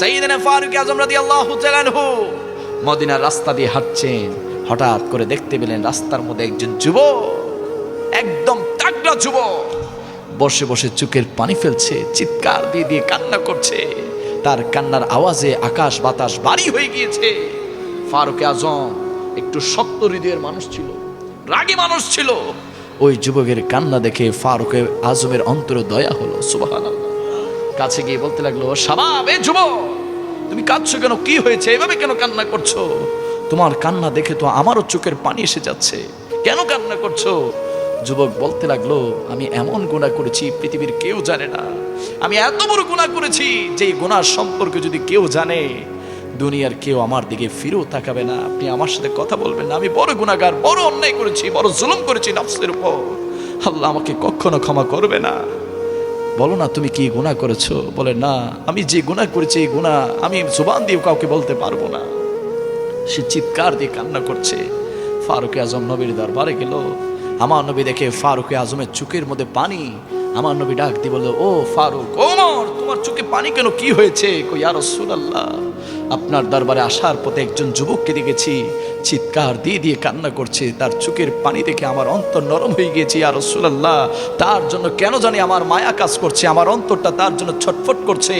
সাইয়েদনা ফারুক আযম রাদিয়াল্লাহু তাআলা আনহু মদিনার রাস্তা দিয়ে হাঁটছেন, হঠাৎ করে দেখতে পেলেন রাস্তার মধ্যে একজন যুবক, একদম তাগড়া যুবক, বসে বসে চোখের পানি ফেলছে, চিৎকার দিয়ে দিয়ে কান্না করছে। তার কান্নার আওয়াজে আকাশ বাতাস ভারী হয়ে গিয়েছে। ফারুক আযম একটু শক্ত হৃদয়ের মানুষ ছিল, রাগী মানুষ ছিল। ওই যুবকের কান্না দেখে ফারুক আযমের অন্তরে দয়া হলো। সুবহানাল্লাহ। কাছে গিয়ে বলতে লাগলো, শাবাব, এ যুবক, তুমি কাঁদছো কেন? কি হয়েছে? এভাবে কেন কান্না করছো? তোমার কান্না দেখে তো আমারও চোখের পানি এসে যাচ্ছে, কেন কান্না করছো? যুবক বলতে লাগলো, আমি এমন গুনাহ করেছি পৃথিবীর কেউ জানে না। আমি এত বড় গুনাহ করেছি যে গুনাহ সম্পর্কে যদি কেউ জানে, দুনিয়ার কেউ আমার দিকে ফিরেও তাকাবে না, আপনি আমার সাথে কথা বলবেন না। আমি বড় গুনাহগার, বড় অন্যায় করেছি, বড় জুলুম করেছি নফসের উপর। আল্লাহ আমাকে কখনো ক্ষমা করবে না। বলো না তুমি কি গুনাহ করেছো? বলে, না, আমি যে গুনাহ করেছি এই গুনাহ আমি জবান দিয়ে কাউকে বলতে পারবো না। সে চিৎকার দিয়ে কান্না করছে। ফারুক আযম নবীর দরবারে গেল। আমার নবী দেখে ফারুক আযমের চোখের মধ্যে পানি। আমার নবী ডাক দিয়ে বলল, ও ফারুক, ওমর, তোমার চোখে পানি কেন? কি হয়েছে? কই, ইয়া রাসূলুল্লাহ, আপনার দরবারে আসার পথে একজন যুবককে দেখেছি, চিৎকার দিয়ে দিয়ে কান্না করছে। তার চোখের পানি দেখে আমার অন্তর নরম হয়ে গিয়েছে ইয়া রাসূলুল্লাহ। তার জন্য কেন জানি আমার মায়া কাজ করছে, আমার অন্তরটা তার জন্য ছটফট করছে।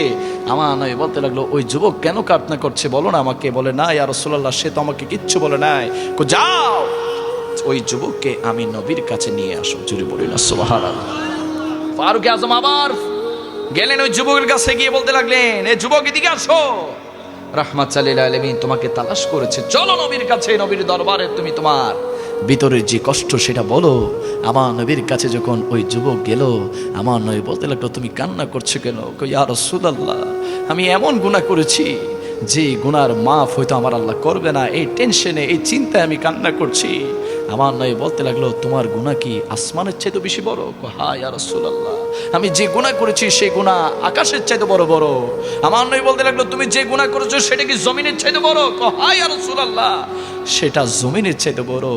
আমার নবী বলতে লাগলো, ওই যুবক কেন কান্না করছে বলো না আমাকে। বলে, না ইয়া রাসূলুল্লাহ, সে তো আমাকে কিচ্ছু বলে নাই। যাও, ওই যুবককে আমি নবীর কাছে নিয়ে আসো। জুড়ে বলি না সুবহানাল্লাহ। ফারুক আযম আবার গেলেন ওই যুবকের কাছে, গিয়ে বলতে লাগলেন, এ যুবক, এদিকে আসো, রাহমাতুল লিল আলামিন তোমাকে তালাশ করেছে, চলো নবীর কাছে, নবীর দরবারে তুমি তোমার ভিতরের যে কষ্ট সেটা বলো। আমার নবীর কাছে যখন ওই যুবক গেল, আমার নবী বলতে লাগলো, তুমি কান্না করছো কেন? কই, ইয়া রাসূলুল্লাহ, আমি এমন গুনাহ করেছি যে গুনার মাফ হয়তো আমার আল্লাহ করবে না, এই টেনশনে, এই চিন্তায় আমি কান্না করছি। আমার নবী বলতে লাগলো, তোমার গুনাহ কি আসমানের চাইতে বেশি বড়? হ্যাঁ ইয়া রাসূলুল্লাহ, আমি যে গুনাহ করেছি সেই গুনাহ আকাশের চাইতে বড় বড়। আমার নবী বলতে লাগলো, তুমি যে গুনাহ করেছো সেটা কি জমিনের চাইতে বড়? হ্যাঁ ইয়া রাসূলুল্লাহ, সেটা জমিনের চাইতে বড়।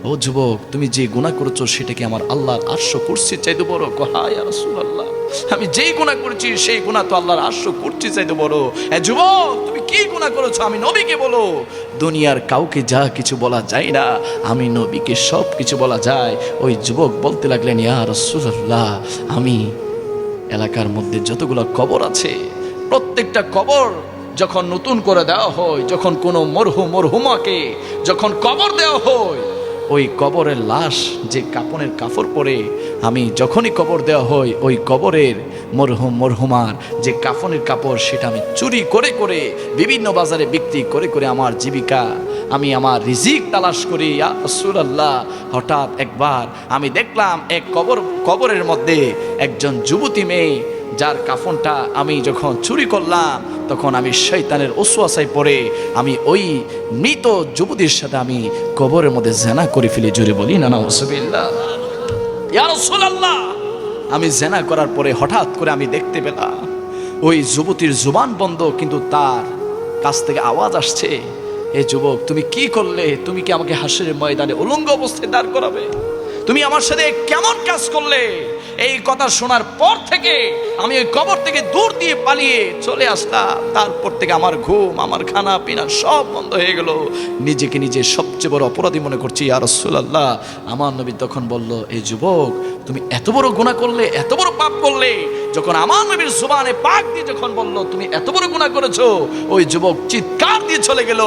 ও যুবক, তুমি যে গুনাহ করেছো সেটা কি আমার আল্লাহর আরশ কুরসির চাইতে বড়? হ্যাঁ ইয়া রাসূলুল্লাহ, আমি যেই গুনাহ করেছি সেই গুনাহ তো আল্লাহর আরশ কুরসির চাইতে বড়। এ যুবক, তুমি কি গুনাহ করেছো আমি নবীকে বলো। দুনিয়ার কাউকে যা কিছু বলা যায় না, আমি নবীকে সব কিছু বলা যায়। ওই যুবক বলতে লাগলেন, ইয়া রাসূলুল্লাহ, আমি এলাকার মধ্যে যতগুলো কবর আছে প্রত্যেকটা কবর যখন নতুন করে দেওয়া হয়, যখন কোনো মরহুমাকে যখন কবর দেওয়া হয়, ওই কবরের লাশ যে কাপনের কাপড় পরে, আমি যখনই কবর দেওয়া হয় ওই কবরের মরহুমার যে কাফনের কাপড় সেটা আমি চুরি করে করে বিভিন্ন বাজারে বিক্রি করে করে আমার জীবিকা, আমি আমার রিজিক তালাশ করি। ইয়া রাসূলুল্লাহ, হঠাৎ একবার আমি দেখলাম এক কবরের মধ্যে একজন যুবতী মেয়ে, যার কাফনটা আমি যখন চুরি করলাম তখন আমি শয়তানের ওসওয়াসায় পড়ে আমি ওই মৃত যুবতীর সাথে আমি কবরের মধ্যে জেনা করে ফেলি। জোরে বলি না নাউজুবিল্লাহ। ইয়া রাসূলুল্লাহ, আমি জেনা করার পরে হঠাৎ করে আমি দেখতে পেলাম ওই যুবতীর জুবান বন্ধ, কিন্তু তার কাছ থেকে আওয়াজ আসছে, এ যুবক, তুমি কি করলে? তুমি কি আমাকে হাসরের ময়দানে উলঙ্গ অবস্থায় দাঁড় করাবে? তুমি আমার সাথে কেমন কাজ করলে? এই কথা শোনার পর থেকে আমি ওই কবর থেকে দূর দিয়ে পালিয়ে চলে আসলাম। তারপর থেকে আমার ঘুম, আমার খানা পিনা সব বন্ধ হয়ে গেল। নিজেকে নিজে সবচেয়ে বড় অপরাধী মনে করছি। ইয়া রাসূলুল্লাহ, আমার নবী তখন বলল, এই যুবক, তুমি এত বড় গুনাহ করলে, এত বড় পাপ করলে। যখন আমার নবীর জুবানে পাক দিয়ে যখন বলল তুমি এত বড় গুনাহ করেছো, ওই যুবক চিৎকার দিয়ে চলে গেল।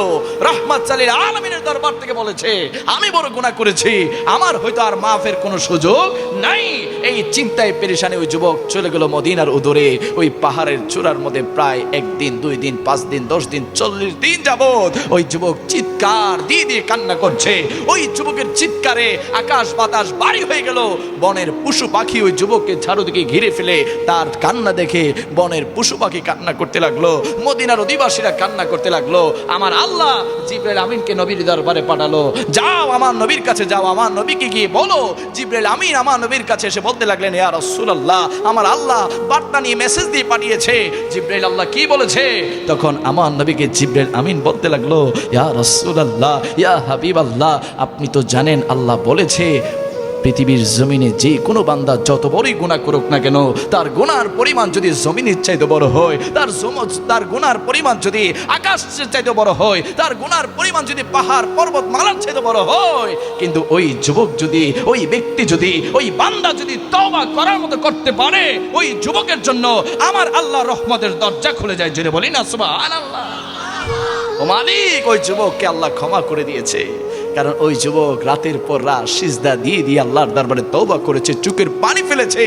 রাহমাতুল লিল আলামিনের দরবার থেকে বলেছে, আমি বড় গুনাহ করেছি, আমার হয়তো আর মাফের কোনো সুযোগ নাই। এই চিন্তায় পেরেশানে ওই যুবক চলে গেল মদিনার উদরে, ওই পাহাড়ের চূড়ার মধ্যে প্রায় 1 দিন 2 দিন 5 দিন 10 দিন 40 দিন যাবত ওই যুবক চিৎকার দিয়ে দিয়ে কান্না করছে। ওই যুবকের চিৎকারে আকাশ বাতাস ভারী হয়ে গেল। বনের পশু পাখি ওই যুবককে চারদিকে ঘিরে ফেলে তার কান্না দেখে বনের পশু পাখি কান্না করতে লাগলো, মদিনার অধিবাসীরা কান্না করতে লাগলো। আমার আল্লাহ জিবরাইল আমিনকে নবীর দরবারে পাঠালো, যাও আমার নবীর কাছে যাও, আমার নবীকে গিয়ে বলো। জিবরাইল আমিন আমার নবীর কাছে এসে বলতে লাগলেন, ইয়া রাসূলুল্লাহ, আমার আল্লাহ বার্তা নিয়ে মেসেজ দিয়ে পাঠিয়েছে। জিবরাইল, আল্লাহ কি বলেছে? তখন আমার নবীকে জিবরাইল আমিন বলতে লাগলো, ইয়া রাসূলুল্লাহ, ইয়া হাবিবাল্লাহ, আপনি তো জানেন আল্লাহ বলেছে পৃথিবীর জমিনে যে কোনো বান্দা যত বড়ই গুনাহ করুক না কেন, তার গুনার পরিমাণ যদি জমিনের চাইতে বড় হয়, তার গুনার পরিমাণ যদি আকাশের চাইতে বড় হয়, তার গুনার পরিমাণ যদি পাহাড় পর্বত মালার চাইতে বড় হয়, কিন্তু ওই যুবক যদি, ওই ব্যক্তি যদি, ওই বান্দা যদি তওবা করার মতো করতে পারে, ওই যুবকের জন্য আমার আল্লাহ রহমতের দরজা খুলে যায়। জোরে বলি না সুবহানাল্লাহ। ও মালিক, ওই যুবককে আল্লাহ ক্ষমা করে দিয়েছে, কারণ ওই যুবক রাতের পর রাত সিজদা দিয়ে দিয়ে আল্লাহর দরবারে তওবা করেছে, চোখের পানি ফেলেছে।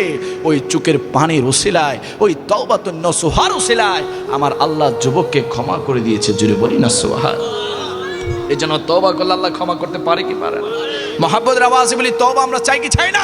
ওই চোখের পানির উসিলায়, ওই তওবাতুন নসুহার উসিলায় আমার আল্লাহ যুবককে ক্ষমা করে দিয়েছে। জোরে বলি না সুবহানাল্লাহ। এই জন্য তওবা করলে আল্লাহ ক্ষমা করতে পারে কি পারে না? মুহাব্বতের আওয়াজে বলি, তওবা আমরা চাই কি চাই না?